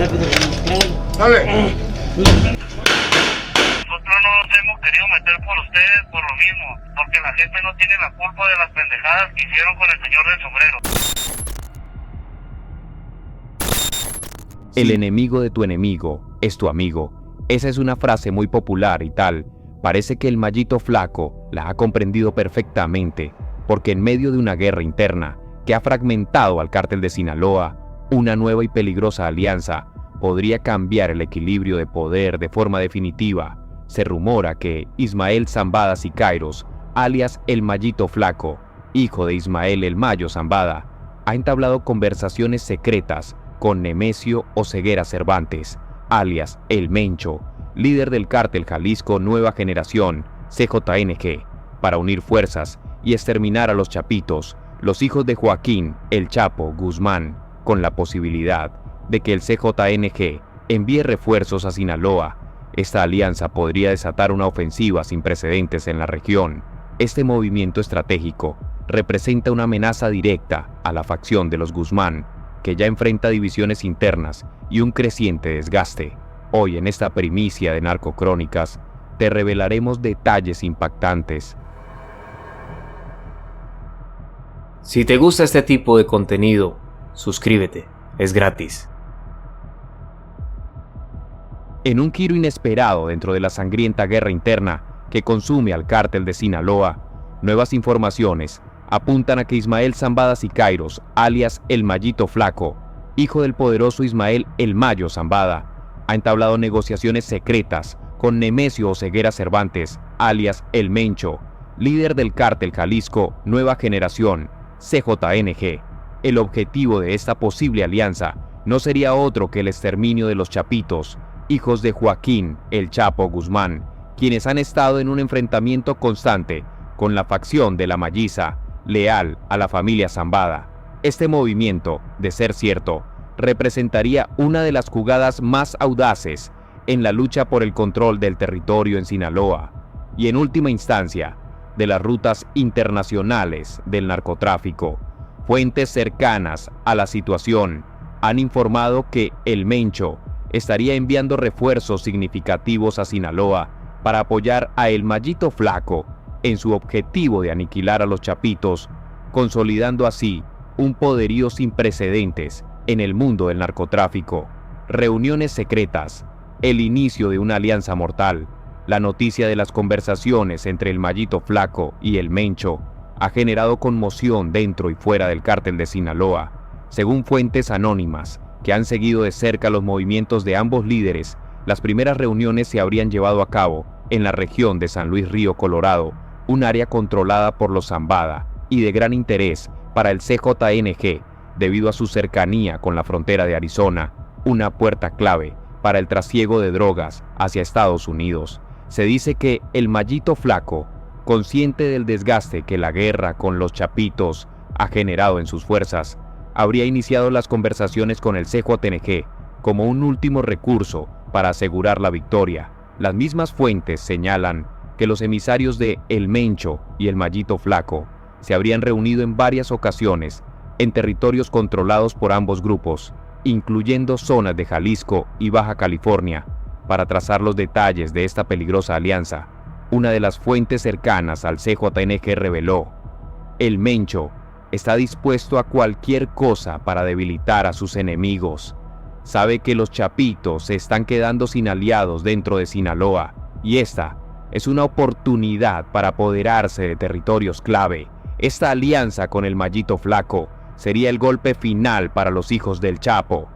Dale. Nosotros no nos hemos querido meter por ustedes por lo mismo, porque la gente no tiene la culpa de las pendejadas que hicieron con el señor del sombrero. El enemigo de tu enemigo es tu amigo. Esa es una frase muy popular y tal. Parece que el Mallito Flaco la ha comprendido perfectamente, porque en medio de una guerra interna que ha fragmentado al cártel de Sinaloa, una nueva y peligrosa alianza podría cambiar el equilibrio de poder de forma definitiva. Se rumora que Ismael Zambada Siqueiros, alias el Mallito Flaco, hijo de Ismael el Mayo Zambada, ha entablado conversaciones secretas con Nemesio Oseguera Cervantes, alias el Mencho, líder del cártel Jalisco Nueva Generación, CJNG, para unir fuerzas y exterminar a los chapitos, los hijos de Joaquín El Chapo Guzmán, con la posibilidad de que el CJNG envíe refuerzos a Sinaloa. Esta alianza podría desatar una ofensiva sin precedentes en la región. Este movimiento estratégico representa una amenaza directa a la facción de los Guzmán, que ya enfrenta divisiones internas y un creciente desgaste. Hoy en esta primicia de Narcocrónicas te revelaremos detalles impactantes. Si te gusta este tipo de contenido, suscríbete, es gratis. En un giro inesperado dentro de la sangrienta guerra interna que consume al cártel de Sinaloa, nuevas informaciones apuntan a que Ismael Zambada Siqueiros, alias el Mallito Flaco, hijo del poderoso Ismael el Mayo Zambada, ha entablado negociaciones secretas con Nemesio Oseguera Cervantes, alias el Mencho, líder del cártel Jalisco Nueva Generación, CJNG. El objetivo de esta posible alianza no sería otro que el exterminio de los chapitos, hijos de Joaquín El Chapo Guzmán, quienes han estado en un enfrentamiento constante con la facción de la Malliza, leal a la familia Zambada. Este movimiento, de ser cierto, representaría una de las jugadas más audaces en la lucha por el control del territorio en Sinaloa y, en última instancia, de las rutas internacionales del narcotráfico. Fuentes cercanas a la situación han informado que el Mencho estaría enviando refuerzos significativos a Sinaloa para apoyar a el Mallito Flaco en su objetivo de aniquilar a los chapitos, consolidando así un poderío sin precedentes en el mundo del narcotráfico. Reuniones secretas, el inicio de una alianza mortal. La noticia de las conversaciones entre el Mallito Flaco y el Mencho ha generado conmoción dentro y fuera del cártel de Sinaloa. Según fuentes anónimas que han seguido de cerca los movimientos de ambos líderes, las primeras reuniones se habrían llevado a cabo en la región de San Luis Río Colorado, un área controlada por los Zambada y de gran interés para el CJNG debido a su cercanía con la frontera de Arizona, una puerta clave para el trasiego de drogas hacia Estados Unidos. Se dice que el Mallito Flaco, consciente del desgaste que la guerra con los chapitos ha generado en sus fuerzas, habría iniciado las conversaciones con el CJNG como un último recurso para asegurar la victoria. Las mismas fuentes señalan que los emisarios de El Mencho y el Mallito Flaco se habrían reunido en varias ocasiones en territorios controlados por ambos grupos, incluyendo zonas de Jalisco y Baja California, para trazar los detalles de esta peligrosa alianza. Una de las fuentes cercanas al CJNG reveló: el Mencho está dispuesto a cualquier cosa para debilitar a sus enemigos. Sabe que los chapitos se están quedando sin aliados dentro de Sinaloa, y esta es una oportunidad para apoderarse de territorios clave. Esta alianza con el Mallito Flaco sería el golpe final para los hijos del Chapo.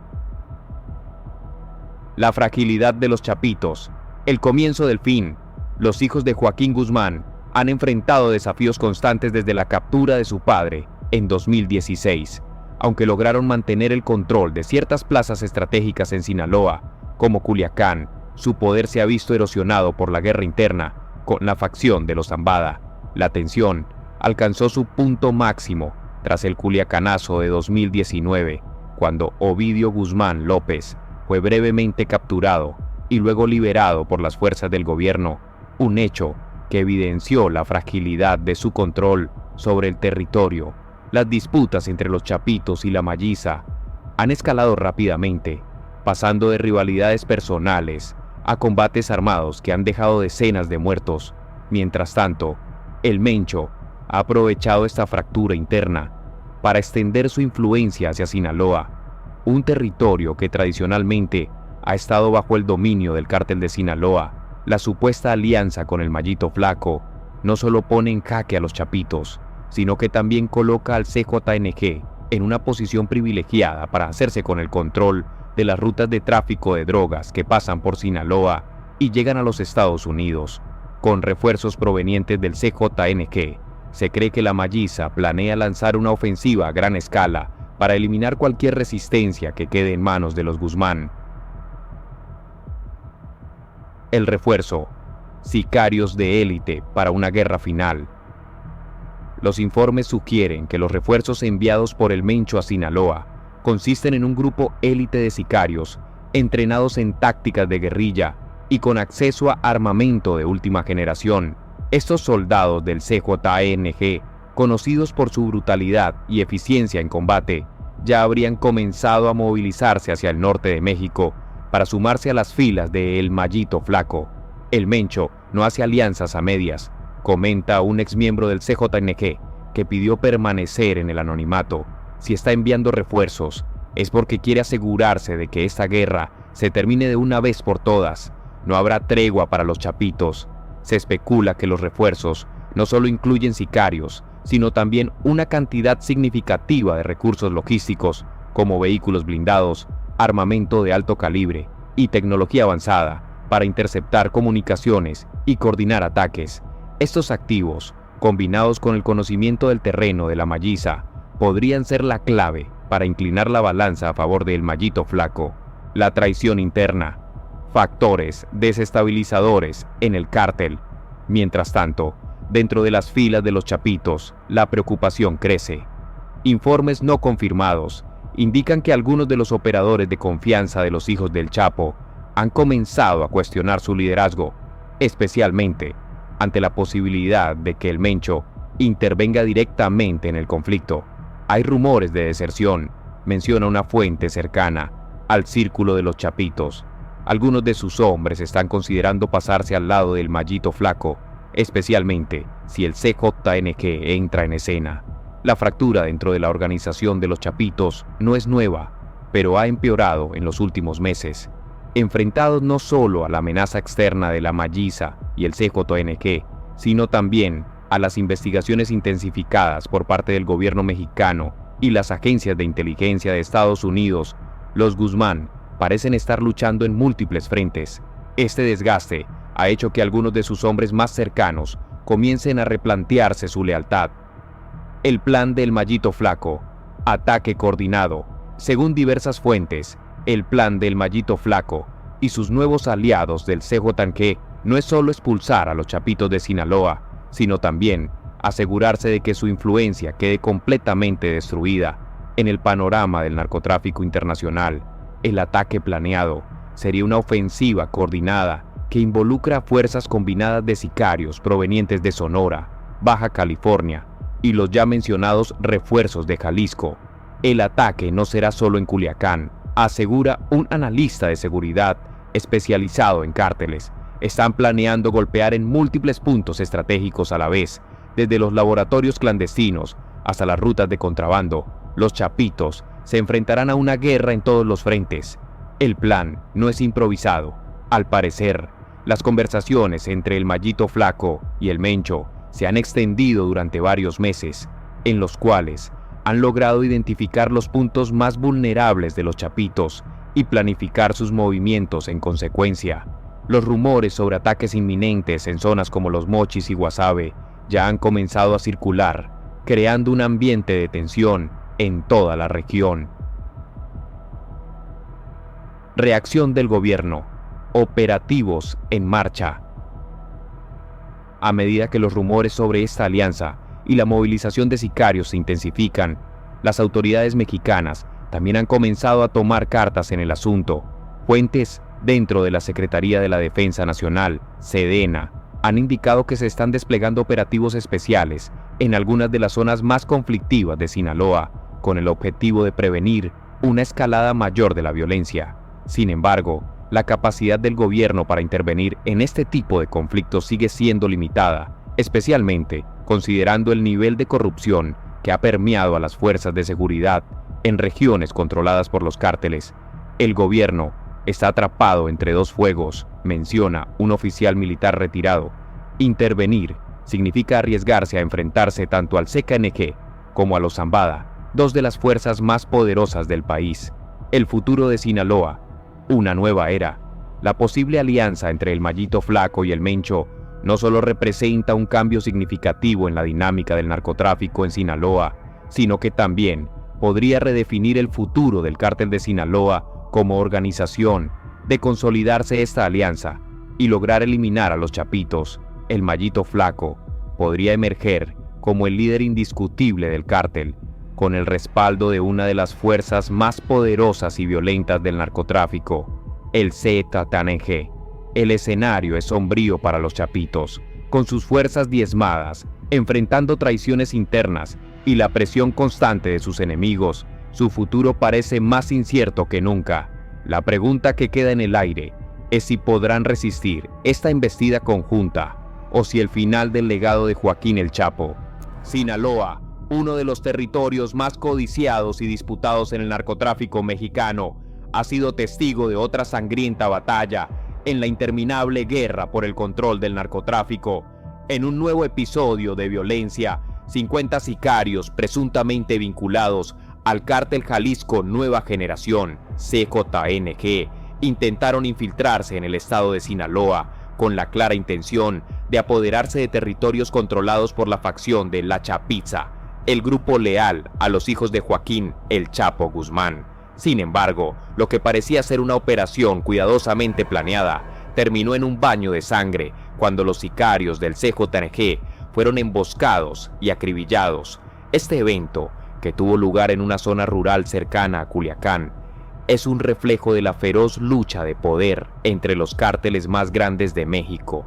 La fragilidad de los chapitos, el comienzo del fin. Los hijos de Joaquín Guzmán han enfrentado desafíos constantes desde la captura de su padre en 2016. Aunque lograron mantener el control de ciertas plazas estratégicas en Sinaloa, como Culiacán, su poder se ha visto erosionado por la guerra interna con la facción de los Zambada. La tensión alcanzó su punto máximo tras el Culiacanazo de 2019, cuando Ovidio Guzmán López fue brevemente capturado y luego liberado por las fuerzas del gobierno, un hecho que evidenció la fragilidad de su control sobre el territorio. Las disputas entre los chapitos y la Malliza han escalado rápidamente, pasando de rivalidades personales a combates armados que han dejado decenas de muertos. Mientras tanto, el Mencho ha aprovechado esta fractura interna para extender su influencia hacia Sinaloa, un territorio que tradicionalmente ha estado bajo el dominio del cártel de Sinaloa. La supuesta alianza con el Mallito Flaco no solo pone en jaque a los chapitos, sino que también coloca al CJNG en una posición privilegiada para hacerse con el control de las rutas de tráfico de drogas que pasan por Sinaloa y llegan a los Estados Unidos. Con refuerzos provenientes del CJNG, se cree que la Malliza planea lanzar una ofensiva a gran escala para eliminar cualquier resistencia que quede en manos de los Guzmán. El refuerzo: sicarios de élite para una guerra final. Los informes sugieren que los refuerzos enviados por el Mencho a Sinaloa consisten en un grupo élite de sicarios entrenados en tácticas de guerrilla y con acceso a armamento de última generación. Estos soldados del CJNG, conocidos por su brutalidad y eficiencia en combate, ya habrían comenzado a movilizarse hacia el norte de México para sumarse a las filas de El Mallito Flaco. El Mencho no hace alianzas a medias, comenta un exmiembro del CJNG que pidió permanecer en el anonimato. Si está enviando refuerzos, es porque quiere asegurarse de que esta guerra se termine de una vez por todas. No habrá tregua para los chapitos. Se especula que los refuerzos no solo incluyen sicarios, sino también una cantidad significativa de recursos logísticos, como vehículos blindados, armamento de alto calibre y tecnología avanzada para interceptar comunicaciones y coordinar ataques. Estos activos, combinados con el conocimiento del terreno de la Malliza, podrían ser la clave para inclinar la balanza a favor del Mallito Flaco. La traición interna, factores desestabilizadores en el cártel. Mientras tanto, dentro de las filas de los chapitos, la preocupación crece. Informes no confirmados indican que algunos de los operadores de confianza de los hijos del Chapo han comenzado a cuestionar su liderazgo, especialmente ante la posibilidad de que el Mencho intervenga directamente en el conflicto. Hay rumores de deserción, menciona una fuente cercana al círculo de los chapitos. Algunos de sus hombres están considerando pasarse al lado del Mallito Flaco, especialmente si el CJNG entra en escena. La fractura dentro de la organización de los chapitos no es nueva, pero ha empeorado en los últimos meses. Enfrentados no solo a la amenaza externa de la Malliza y el CJNG, sino también a las investigaciones intensificadas por parte del gobierno mexicano y las agencias de inteligencia de Estados Unidos, los Guzmán parecen estar luchando en múltiples frentes. Este desgaste ha hecho que algunos de sus hombres más cercanos comiencen a replantearse su lealtad. El plan del Mallito Flaco: ataque coordinado. Según diversas fuentes, el plan del Mallito Flaco y sus nuevos aliados del CJNG no es solo expulsar a los chapitos de Sinaloa, sino también asegurarse de que su influencia quede completamente destruida en el panorama del narcotráfico internacional. El ataque planeado sería una ofensiva coordinada que involucra fuerzas combinadas de sicarios provenientes de Sonora, Baja California y los ya mencionados refuerzos de Jalisco. El ataque no será solo en Culiacán, asegura un analista de seguridad especializado en cárteles. Están planeando golpear en múltiples puntos estratégicos a la vez, desde los laboratorios clandestinos hasta las rutas de contrabando. Los chapitos se enfrentarán a una guerra en todos los frentes. El plan no es improvisado. Al parecer, las conversaciones entre el Mallito Flaco y el Mencho se han extendido durante varios meses, en los cuales han logrado identificar los puntos más vulnerables de los chapitos y planificar sus movimientos en consecuencia. Los rumores sobre ataques inminentes en zonas como Los Mochis y Guasave ya han comenzado a circular, creando un ambiente de tensión en toda la región. Reacción del gobierno. Operativos en marcha. A medida que los rumores sobre esta alianza y la movilización de sicarios se intensifican, las autoridades mexicanas también han comenzado a tomar cartas en el asunto. Fuentes dentro de la Secretaría de la Defensa Nacional, Sedena, han indicado que se están desplegando operativos especiales en algunas de las zonas más conflictivas de Sinaloa, con el objetivo de prevenir una escalada mayor de la violencia. Sin embargo, la capacidad del gobierno para intervenir en este tipo de conflictos sigue siendo limitada, especialmente considerando el nivel de corrupción que ha permeado a las fuerzas de seguridad en regiones controladas por los cárteles. El gobierno está atrapado entre dos fuegos, menciona un oficial militar retirado. Intervenir significa arriesgarse a enfrentarse tanto al CKNG como a los Zambada, dos de las fuerzas más poderosas del país. El futuro de Sinaloa, una nueva era. La posible alianza entre el Mallito Flaco y el Mencho no solo representa un cambio significativo en la dinámica del narcotráfico en Sinaloa, sino que también podría redefinir el futuro del Cártel de Sinaloa como organización. De consolidarse esta alianza y lograr eliminar a los Chapitos, el Mallito Flaco podría emerger como el líder indiscutible del cártel, con el respaldo de una de las fuerzas más poderosas y violentas del narcotráfico, el ZKNG. El escenario es sombrío para los Chapitos, con sus fuerzas diezmadas, enfrentando traiciones internas y la presión constante de sus enemigos. Su futuro parece más incierto que nunca. La pregunta que queda en el aire es si podrán resistir esta embestida conjunta o si el final del legado de Joaquín el Chapo. Sinaloa, uno de los territorios más codiciados y disputados en el narcotráfico mexicano, ha sido testigo de otra sangrienta batalla en la interminable guerra por el control del narcotráfico. En un nuevo episodio de violencia, 50 sicarios presuntamente vinculados al Cártel Jalisco Nueva Generación, CJNG, intentaron infiltrarse en el estado de Sinaloa con la clara intención de apoderarse de territorios controlados por la facción de La Chapiza, el grupo leal a los hijos de Joaquín el Chapo Guzmán. Sin embargo, lo que parecía ser una operación cuidadosamente planeada terminó en un baño de sangre cuando los sicarios del CJNG fueron emboscados y acribillados. Este evento, que tuvo lugar en una zona rural cercana a Culiacán, es un reflejo de la feroz lucha de poder entre los cárteles más grandes de México.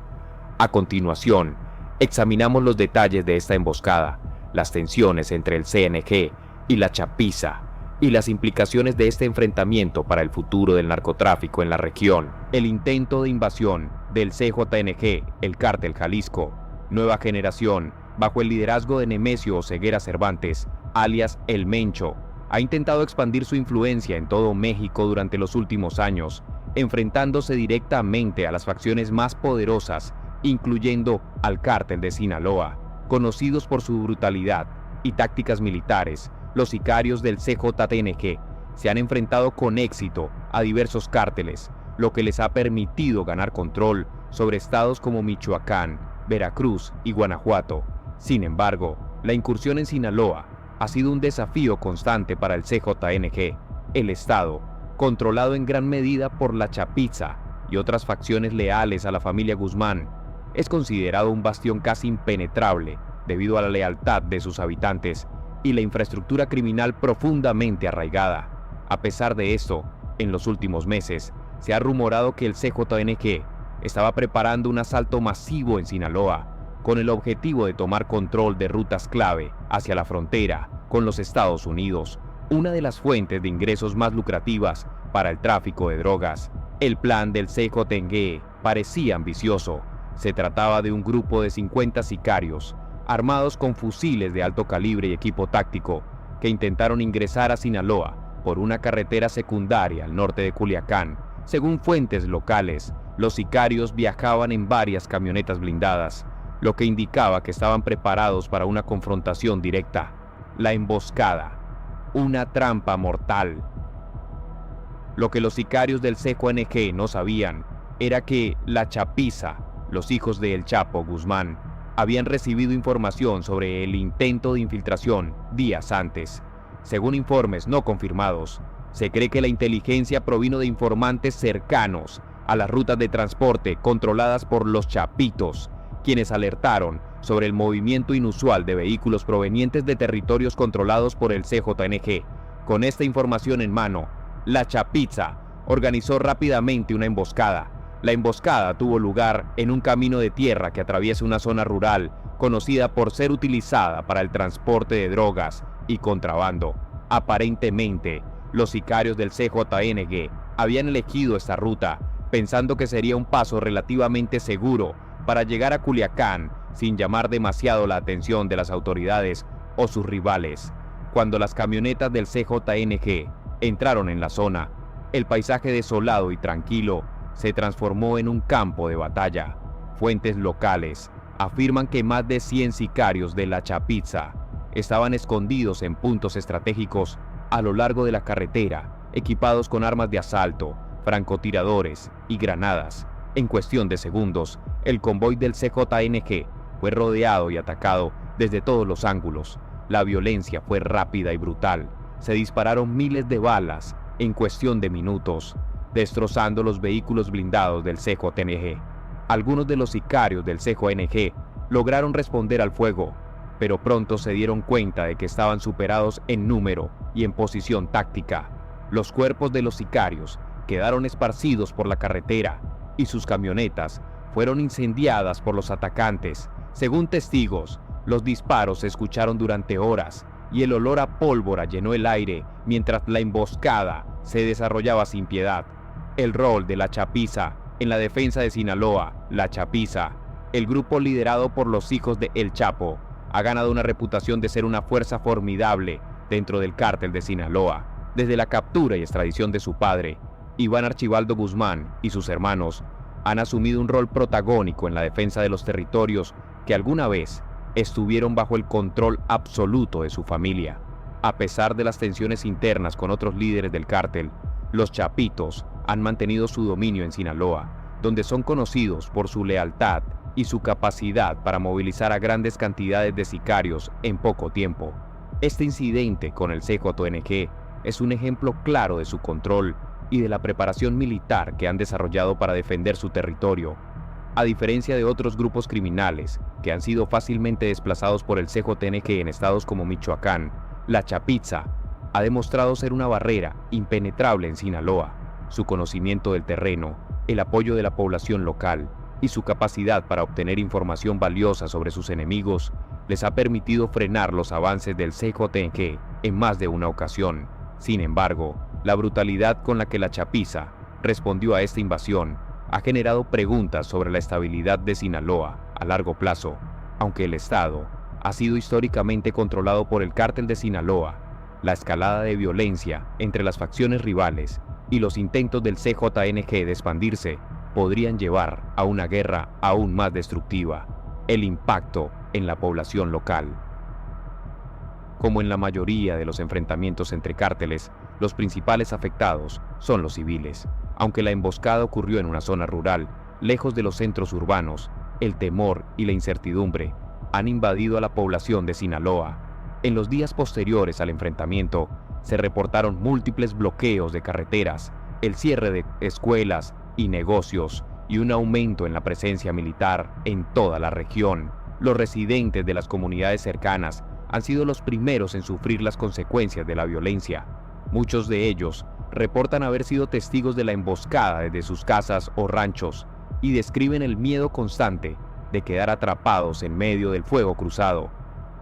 A continuación, examinamos los detalles de esta emboscada, las tensiones entre el CNG y la Chapiza, y las implicaciones de este enfrentamiento para el futuro del narcotráfico en la región. El intento de invasión del CJNG, el Cártel Jalisco Nueva Generación, bajo el liderazgo de Nemesio Oseguera Cervantes, alias El Mencho, ha intentado expandir su influencia en todo México durante los últimos años, enfrentándose directamente a las facciones más poderosas, incluyendo al Cártel de Sinaloa. Conocidos por su brutalidad y tácticas militares, los sicarios del CJNG se han enfrentado con éxito a diversos cárteles, lo que les ha permitido ganar control sobre estados como Michoacán, Veracruz y Guanajuato. Sin embargo, la incursión en Sinaloa ha sido un desafío constante para el CJNG. El estado, controlado en gran medida por la Chapiza y otras facciones leales a la familia Guzmán, es considerado un bastión casi impenetrable debido a la lealtad de sus habitantes y la infraestructura criminal profundamente arraigada. A pesar de esto, en los últimos meses, se ha rumorado que el CJNG estaba preparando un asalto masivo en Sinaloa, con el objetivo de tomar control de rutas clave hacia la frontera con los Estados Unidos, una de las fuentes de ingresos más lucrativas para el tráfico de drogas. El plan del CJNG parecía ambicioso. Se trataba de un grupo de 50 sicarios, armados con fusiles de alto calibre y equipo táctico, que intentaron ingresar a Sinaloa por una carretera secundaria al norte de Culiacán. Según fuentes locales, los sicarios viajaban en varias camionetas blindadas, lo que indicaba que estaban preparados para una confrontación directa. La emboscada, una trampa mortal. Lo que los sicarios del CJNG no sabían era que la Chapiza, los hijos de El Chapo Guzmán, habían recibido información sobre el intento de infiltración días antes. Según informes no confirmados, se cree que la inteligencia provino de informantes cercanos a las rutas de transporte controladas por los Chapitos, quienes alertaron sobre el movimiento inusual de vehículos provenientes de territorios controlados por el CJNG. Con esta información en mano, la Chapiza organizó rápidamente una emboscada. La emboscada tuvo lugar en un camino de tierra que atraviesa una zona rural conocida por ser utilizada para el transporte de drogas y contrabando. Aparentemente, los sicarios del CJNG habían elegido esta ruta pensando que sería un paso relativamente seguro para llegar a Culiacán sin llamar demasiado la atención de las autoridades o sus rivales. Cuando las camionetas del CJNG entraron en la zona, el paisaje desolado y tranquilo se transformó en un campo de batalla. Fuentes locales afirman que más de 100 sicarios de la Chapiza estaban escondidos en puntos estratégicos a lo largo de la carretera, equipados con armas de asalto, francotiradores y granadas. En cuestión de segundos, el convoy del CJNG fue rodeado y atacado desde todos los ángulos. La violencia fue rápida y brutal. Se dispararon miles de balas en cuestión de minutos, destrozando los vehículos blindados del CJNG. Algunos de los sicarios del CJNG lograron responder al fuego, pero pronto se dieron cuenta de que estaban superados en número y en posición táctica. Los cuerpos de los sicarios quedaron esparcidos por la carretera y sus camionetas fueron incendiadas por los atacantes. Según testigos, los disparos se escucharon durante horas y el olor a pólvora llenó el aire mientras la emboscada se desarrollaba sin piedad. El rol de la Chapiza en la defensa de Sinaloa, la Chapiza, el grupo liderado por los hijos de El Chapo, ha ganado una reputación de ser una fuerza formidable dentro del cártel de Sinaloa. Desde la captura y extradición de su padre, Iván Archibaldo Guzmán, y sus hermanos han asumido un rol protagónico en la defensa de los territorios que alguna vez estuvieron bajo el control absoluto de su familia. A pesar de las tensiones internas con otros líderes del cártel, los Chapitos han mantenido su dominio en Sinaloa, donde son conocidos por su lealtad y su capacidad para movilizar a grandes cantidades de sicarios en poco tiempo. Este incidente con el CJNG es un ejemplo claro de su control y de la preparación militar que han desarrollado para defender su territorio. A diferencia de otros grupos criminales que han sido fácilmente desplazados por el CJNG en estados como Michoacán, la Chapiza ha demostrado ser una barrera impenetrable en Sinaloa. Su conocimiento del terreno, el apoyo de la población local y su capacidad para obtener información valiosa sobre sus enemigos les ha permitido frenar los avances del CJNG en más de una ocasión. Sin embargo, la brutalidad con la que la Chapiza respondió a esta invasión ha generado preguntas sobre la estabilidad de Sinaloa a largo plazo. Aunque el estado ha sido históricamente controlado por el cártel de Sinaloa, la escalada de violencia entre las facciones rivales y los intentos del CJNG de expandirse podrían llevar a una guerra aún más destructiva. El impacto en la población local. Como en la mayoría de los enfrentamientos entre cárteles, los principales afectados son los civiles. Aunque la emboscada ocurrió en una zona rural, lejos de los centros urbanos, el temor y la incertidumbre han invadido a la población de Sinaloa. En los días posteriores al enfrentamiento, se reportaron múltiples bloqueos de carreteras, el cierre de escuelas y negocios y un aumento en la presencia militar en toda la región. Los residentes de las comunidades cercanas han sido los primeros en sufrir las consecuencias de la violencia. Muchos de ellos reportan haber sido testigos de la emboscada desde sus casas o ranchos y describen el miedo constante de quedar atrapados en medio del fuego cruzado.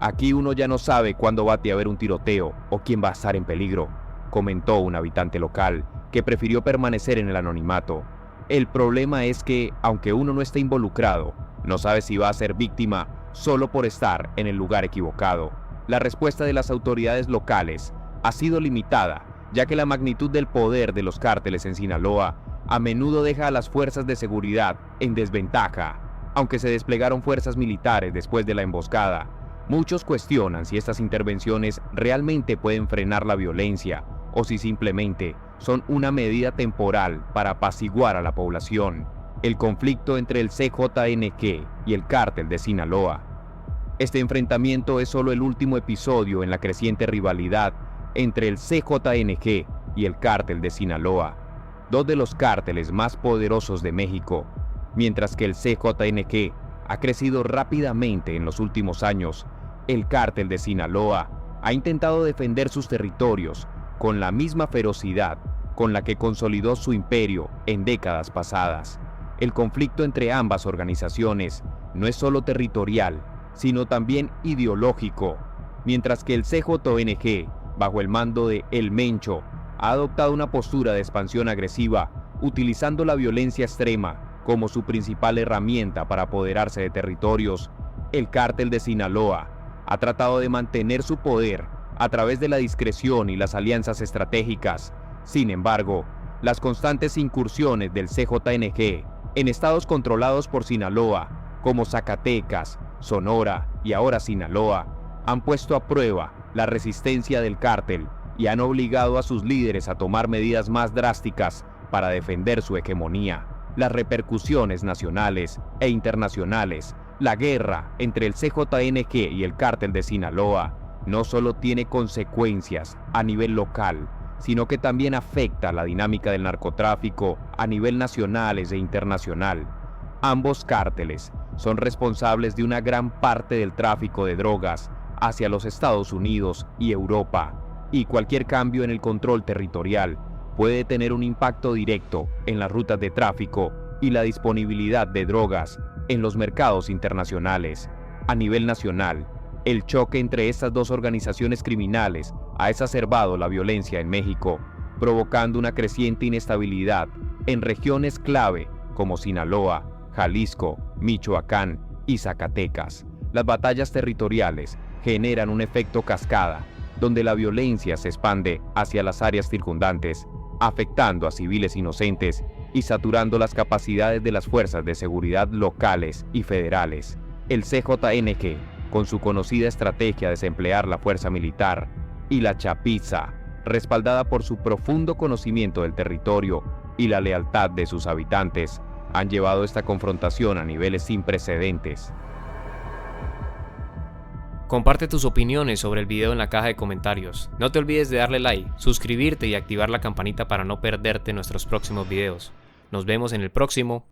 Aquí uno ya no sabe cuándo va a haber un tiroteo o quién va a estar en peligro, comentó un habitante local que prefirió permanecer en el anonimato. El problema es que, aunque uno no esté involucrado, no sabe si va a ser víctima solo por estar en el lugar equivocado. La respuesta de las autoridades locales ha sido limitada, ya que la magnitud del poder de los cárteles en Sinaloa a menudo deja a las fuerzas de seguridad en desventaja. Aunque se desplegaron fuerzas militares después de la emboscada, muchos cuestionan si estas intervenciones realmente pueden frenar la violencia o si simplemente son una medida temporal para apaciguar a la población. El conflicto entre el CJNG y el cártel de Sinaloa. Este enfrentamiento es solo el último episodio en la creciente rivalidad entre el CJNG y el cártel de Sinaloa, dos de los cárteles más poderosos de México. Mientras que el CJNG ha crecido rápidamente en los últimos años, el cártel de Sinaloa ha intentado defender sus territorios con la misma ferocidad con la que consolidó su imperio en décadas pasadas. El conflicto entre ambas organizaciones no es solo territorial, sino también ideológico. Mientras que el CJNG, bajo el mando de El Mencho, ha adoptado una postura de expansión agresiva, utilizando la violencia extrema como su principal herramienta para apoderarse de territorios. El cártel de Sinaloa ha tratado de mantener su poder a través de la discreción y las alianzas estratégicas. Sin embargo, las constantes incursiones del CJNG en estados controlados por Sinaloa, como Zacatecas, Sonora y ahora Sinaloa, han puesto a prueba la resistencia del cártel y han obligado a sus líderes a tomar medidas más drásticas para defender su hegemonía. Las repercusiones nacionales e internacionales, la guerra entre el CJNG y el cártel de Sinaloa, no solo tiene consecuencias a nivel local, sino que también afecta la dinámica del narcotráfico a nivel nacional e internacional. Ambos cárteles son responsables de una gran parte del tráfico de drogas hacia los Estados Unidos y Europa, y cualquier cambio en el control territorial puede tener un impacto directo en las rutas de tráfico y la disponibilidad de drogas en los mercados internacionales. A nivel nacional, el choque entre estas dos organizaciones criminales ha exacerbado la violencia en México, provocando una creciente inestabilidad en regiones clave como Sinaloa, Jalisco, Michoacán y Zacatecas. Las batallas territoriales generan un efecto cascada, donde la violencia se expande hacia las áreas circundantes, afectando a civiles inocentes y saturando las capacidades de las fuerzas de seguridad locales y federales. El CJNG, con su conocida estrategia de desemplear la fuerza militar, y la chapiza, respaldada por su profundo conocimiento del territorio y la lealtad de sus habitantes, han llevado esta confrontación a niveles sin precedentes. Comparte tus opiniones sobre el video en la caja de comentarios. No te olvides de darle like, suscribirte y activar la campanita para no perderte nuestros próximos videos. Nos vemos en el próximo.